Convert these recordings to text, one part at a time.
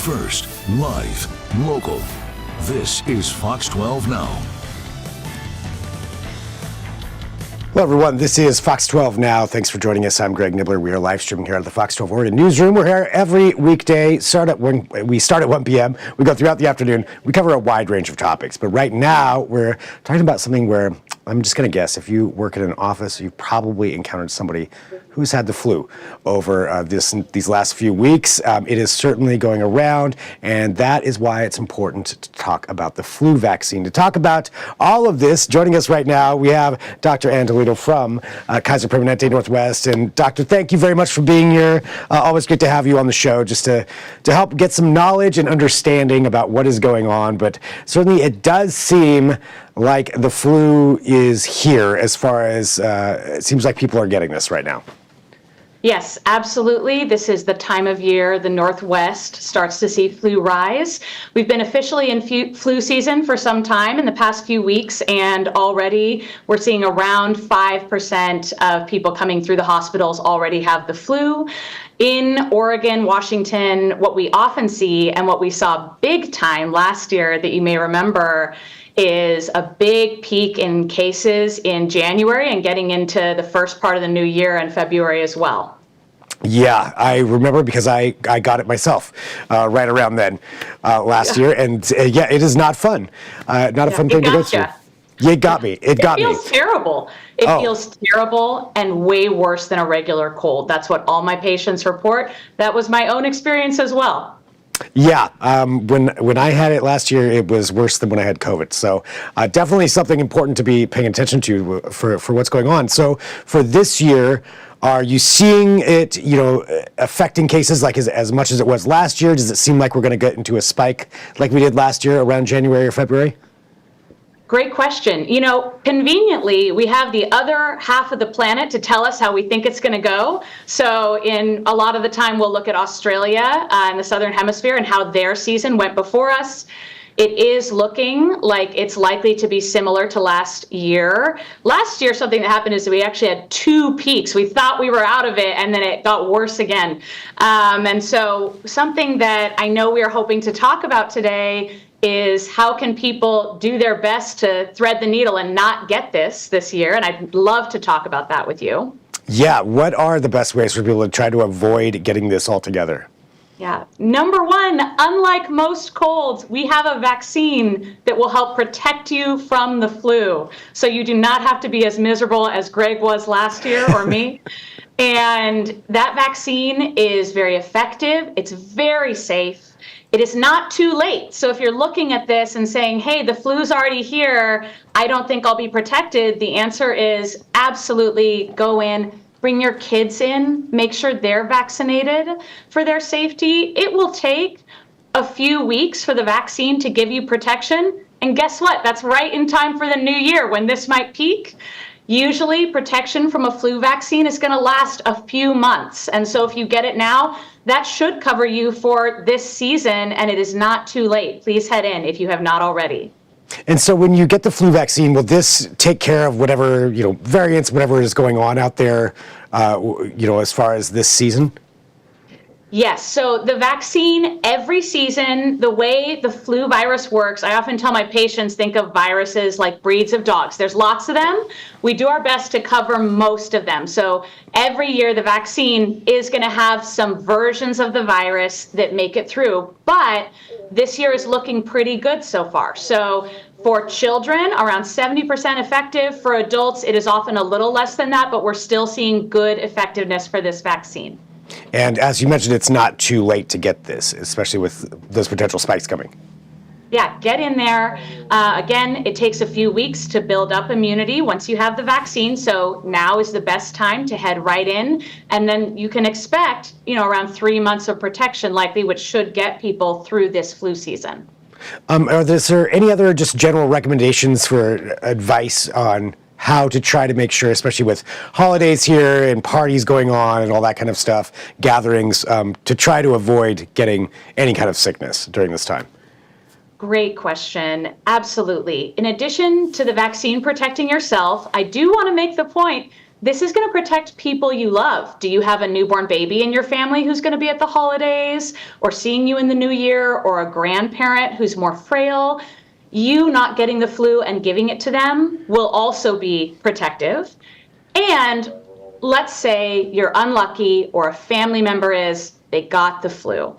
first, live, local. This is Fox 12 Now. Hello, everyone. This is Fox 12 Now. Thanks for joining us. I'm Greg Nibbler. We are live streaming here at the Fox 12 Oregon newsroom. We're here every weekday. We start at 1 p.m. We go throughout the afternoon. We cover a wide range of topics. But right now, we're talking about something where I'm just going to guess if you work in an office, you've probably encountered somebody who's had the flu over these last few weeks. It is certainly going around, and that is why it's important to talk about the flu vaccine. To talk about all of this, joining us right now, we have Dr. Ann Toledo from Kaiser Permanente Northwest. And Doctor, thank you very much for being here. Always good to have you on the show just to help get some knowledge and understanding about what is going on. But certainly it does seem like the flu is here as far as it seems like people are getting this right now. Yes, absolutely. This is the time of year the Northwest starts to see flu rise. We've been officially in flu season for some time in the past few weeks, and already we're seeing around 5% of people coming through the hospitals already have the flu. In Oregon, Washington, what we often see and what we saw big time last year that you may remember is a big peak in cases in January and getting into the first part of the new year in February as well. Yeah, I remember because I got it myself right around then last year. And yeah, it is not fun. Not a fun thing to go through. Yeah, it got me. It feels terrible. It feels terrible and way worse than a regular cold. That's what all my patients report. That was my own experience as well. Yeah, when I had it last year, it was worse than when I had COVID. So definitely something important to be paying attention to for what's going on. So for this year, are you seeing it, affecting cases like as much as it was last year? Does it seem like we're going to get into a spike like we did last year around January or February? Great question. Conveniently, we have the other half of the planet to tell us how we think it's going to go. So in a lot of the time, we'll look at Australia in the Southern Hemisphere and how their season went before us. It is looking like it's likely to be similar to last year. Last year, something that happened is that we actually had two peaks. We thought we were out of it, and then it got worse again. And so something that I know we are hoping to talk about today is how can people do their best to thread the needle and not get this year? And I'd love to talk about that with you. Yeah, what are the best ways for people to try to avoid getting this all together? Yeah. Number one, unlike most colds, we have a vaccine that will help protect you from the flu. So you do not have to be as miserable as Greg was last year or me. And that vaccine is very effective. It's very safe. It is not too late. So if you're looking at this and saying, hey, the flu's already here, I don't think I'll be protected, the answer is absolutely go in. Bring your kids in, make sure they're vaccinated for their safety. It will take a few weeks for the vaccine to give you protection. And guess what? That's right in time for the new year when this might peak. Usually protection from a flu vaccine is going to last a few months. And so if you get it now, that should cover you for this season, and it is not too late. Please head in if you have not already. And so when you get the flu vaccine, will this take care of whatever, variants, whatever is going on out there, as far as this season? Yes. So the vaccine every season, the way the flu virus works, I often tell my patients, think of viruses like breeds of dogs. There's lots of them. We do our best to cover most of them. So every year the vaccine is going to have some versions of the virus that make it through. But this year is looking pretty good so far. So for children, around 70% effective. For adults, it is often a little less than that, but we're still seeing good effectiveness for this vaccine. And as you mentioned, it's not too late to get this, especially with those potential spikes coming. Yeah, get in there. Again, it takes a few weeks to build up immunity once you have the vaccine. So now is the best time to head right in. And then you can expect, around 3 months of protection likely, which should get people through this flu season. Is there any other just general recommendations for advice on how to try to make sure, especially with holidays here and parties going on and all that kind of stuff, gatherings, to try to avoid getting any kind of sickness during this time? Great question. Absolutely. In addition to the vaccine protecting yourself, I do want to make the point this is going to protect people you love. Do you have a newborn baby in your family who's going to be at the holidays or seeing you in the new year, or a grandparent who's more frail? You not getting the flu and giving it to them will also be protective. And let's say you're unlucky, or a family member they got the flu.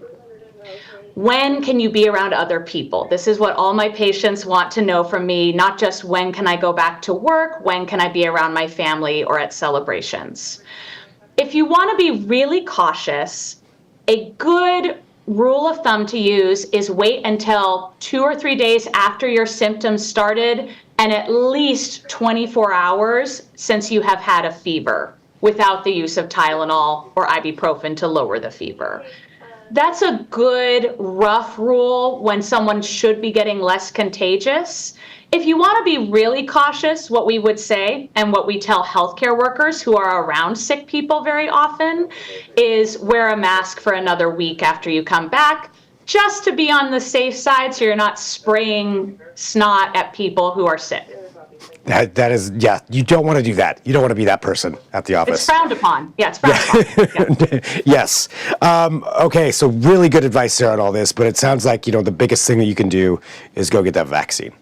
When can you be around other people? This is what all my patients want to know from me, not just when can I go back to work, when can I be around my family or at celebrations. If you want to be really cautious, a good rule of thumb to use is wait until 2 or 3 days after your symptoms started, and at least 24 hours since you have had a fever, without the use of Tylenol or ibuprofen to lower the fever. That's a good rough rule when someone should be getting less contagious. If you want to be really cautious, what we would say, and what we tell healthcare workers who are around sick people very often, is wear a mask for another week after you come back, just to be on the safe side so you're not spraying snot at people who are sick. That is, yeah, you don't want to do that. You don't want to be that person at the office. It's frowned upon. Yeah, it's frowned upon. Yeah. Yes. Okay, so really good advice there on all this, but it sounds like, the biggest thing that you can do is go get that vaccine.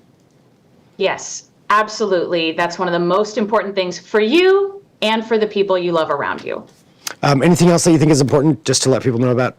Yes, absolutely. That's one of the most important things for you and for the people you love around you. Anything else that you think is important just to let people know about?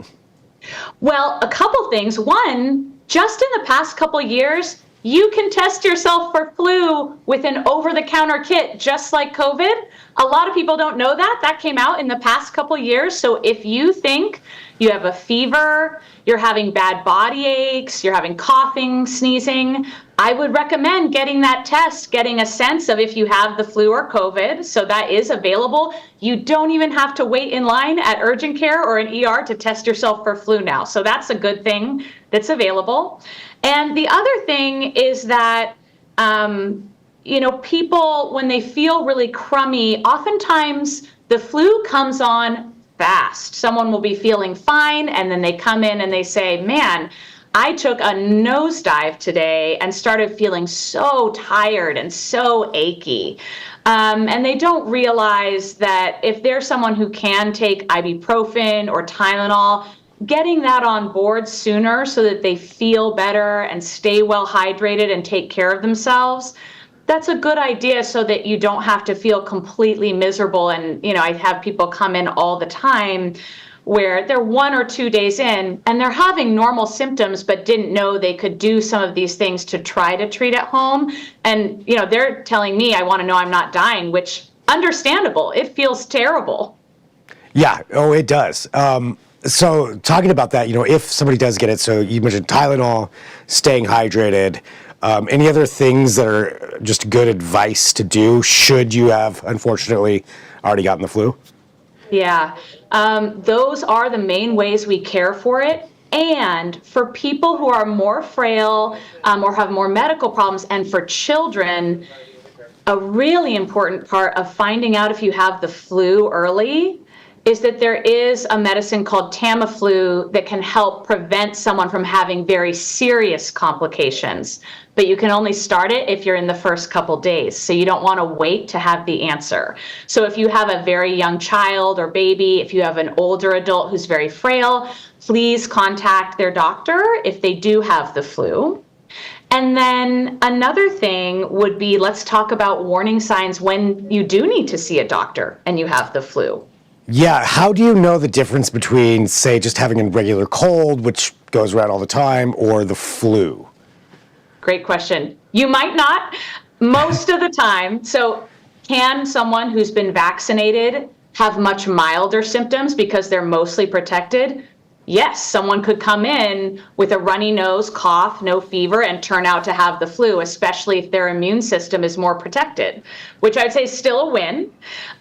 Well, a couple things. One, just in the past couple years, you can test yourself for flu with an over-the-counter kit, just like COVID. A lot of people don't know that. That came out in the past couple years. So if you think you have a fever, you're having bad body aches, you're having coughing, sneezing, I would recommend getting that test, getting a sense of if you have the flu or COVID. So that is available. You don't even have to wait in line at urgent care or an ER to test yourself for flu now. So that's a good thing that's available. And the other thing is that, people, when they feel really crummy, oftentimes the flu comes on fast. Someone will be feeling fine, and then they come in and they say, man, I took a nosedive today and started feeling so tired and so achy. And they don't realize that if there's someone who can take ibuprofen or Tylenol, getting that on board sooner so that they feel better and stay well hydrated and take care of themselves, that's a good idea, so that you don't have to feel completely miserable. And, I have people come in all the time where they're 1 or 2 days in and they're having normal symptoms, but didn't know they could do some of these things to try to treat at home. And, they're telling me, I want to know I'm not dying, which, understandable. It feels terrible. Yeah. Oh, it does. So talking about that, if somebody does get it, so you mentioned Tylenol, staying hydrated, any other things that are just good advice to do should you have, unfortunately, already gotten the flu? Yeah, those are the main ways we care for it. And for people who are more frail or have more medical problems, and for children, a really important part of finding out if you have the flu early is that there is a medicine called Tamiflu that can help prevent someone from having very serious complications. But you can only start it if you're in the first couple days. So you don't want to wait to have the answer. So if you have a very young child or baby, if you have an older adult who's very frail, please contact their doctor if they do have the flu. And then another thing would be, let's talk about warning signs when you do need to see a doctor and you have the flu. Yeah, how do you know the difference between, say, just having a regular cold, which goes around all the time, or the flu? Great question. You might not most of the time. So can someone who's been vaccinated have much milder symptoms because they're mostly protected? Yes, someone could come in with a runny nose, cough, no fever, and turn out to have the flu, especially if their immune system is more protected, which I'd say is still a win.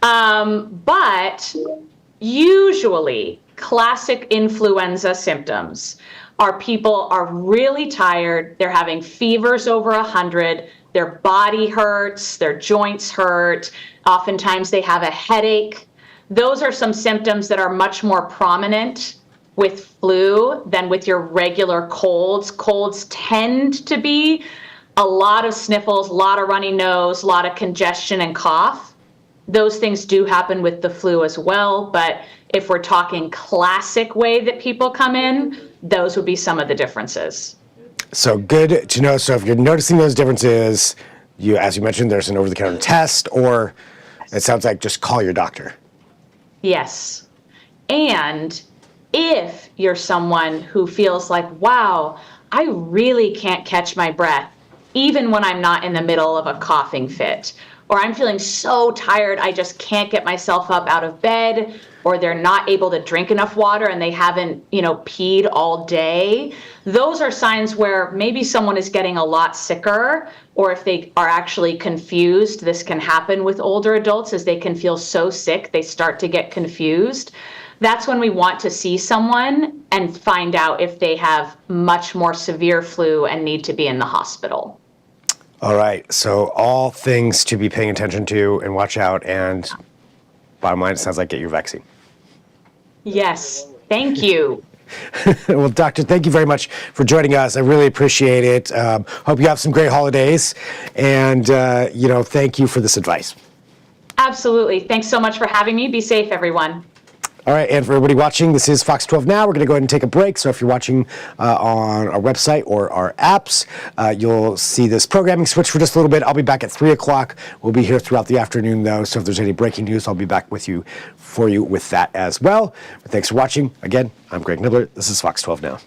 But usually, classic influenza symptoms are people are really tired, they're having fevers over 100, their body hurts, their joints hurt, oftentimes they have a headache. Those are some symptoms that are much more prominent with flu than with your regular colds. Colds tend to be a lot of sniffles, a lot of runny nose, a lot of congestion and cough. Those things do happen with the flu as well, but if we're talking classic way that people come in, those would be some of the differences. So good to know. So if you're noticing those differences, as you mentioned, there's an over-the-counter test, or it sounds like just call your doctor. Yes. And if you're someone who feels like, wow, I really can't catch my breath, even when I'm not in the middle of a coughing fit, or I'm feeling so tired I just can't get myself up out of bed, or they're not able to drink enough water and they haven't, peed all day. Those are signs where maybe someone is getting a lot sicker, or if they are actually confused. This can happen with older adults as they can feel so sick, they start to get confused. That's when we want to see someone and find out if they have much more severe flu and need to be in the hospital. All right. So all things to be paying attention to and watch out. And bottom line, it sounds like get your vaccine. Yes. Thank you. Well, Doctor, thank you very much for joining us. I really appreciate it. Hope you have some great holidays. And, thank you for this advice. Absolutely. Thanks so much for having me. Be safe, everyone. All right, and for everybody watching, this is Fox 12 Now. We're going to go ahead and take a break. So if you're watching on our website or our apps, you'll see this programming switch for just a little bit. I'll be back at 3 o'clock. We'll be here throughout the afternoon, though. So if there's any breaking news, I'll be back for you with that as well. But thanks for watching. Again, I'm Greg Nibbler. This is Fox 12 Now.